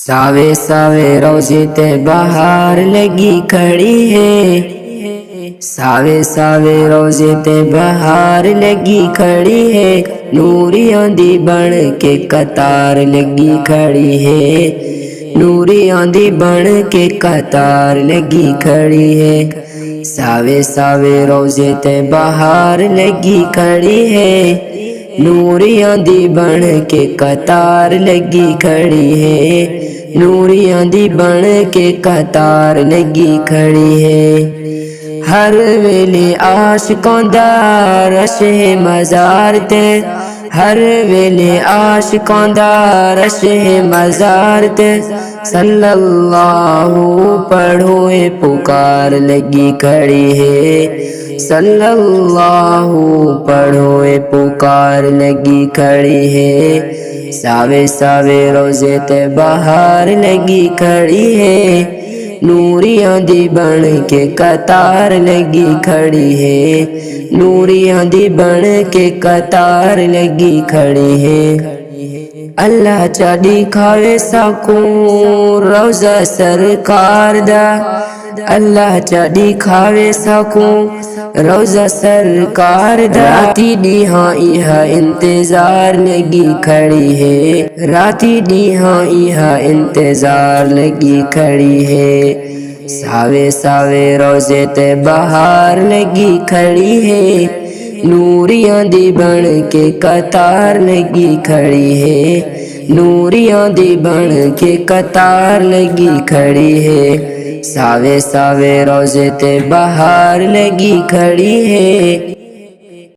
सावे सावे रोज़े ते बहार लगी खड़ी है। सावे सावे रोज़े ते बहार लगी खड़ी है। नूरियां दी बन के कतार लगी खड़ी है। नूरियां दी बन के कतार लगी खड़ी है। सावे सावे रोज़े ते बहार लगी खड़ी है। नूरियां दी बन के कतार लगी खड़ी है। नूरियां दी बन के कतार लगी खड़ी है। हर वेले आशिकों दा रश है मज़ार ते। हर वेले आशिकों दा रश है मज़ार ते। सल्लल्लाहु पढ़ो ए पुकार लगी खड़ी है। सल्लल्लाहु पढ़ो ए पुकार लगी खड़ी है। सावे सावे रोज़े ते बहार लगी खड़ी है। नूरियां दी बन के कतार लगी खड़ी है। नूरियां दी बन के कतार लगी खड़ी है। अल्लाह चाड़ी खावे सकून रोज़ा सरकार दा। अल्लाह चाड़ी खावे सकून रोज़ा सरकार दा। राती ॾींहां इहा इंतज़ार लगी खड़ी है। राती ॾींहां इहा इंतज़ार लगी खड़ी है। सावे सावे रोज़े ते बहार लगी खड़ी है। नूरियां दी बन के कतार लगी खड़ी है। नूरियां दी बन के कतार लगी खड़ी है। सावे सावे रोज़े ते बहार लगी खड़ी है।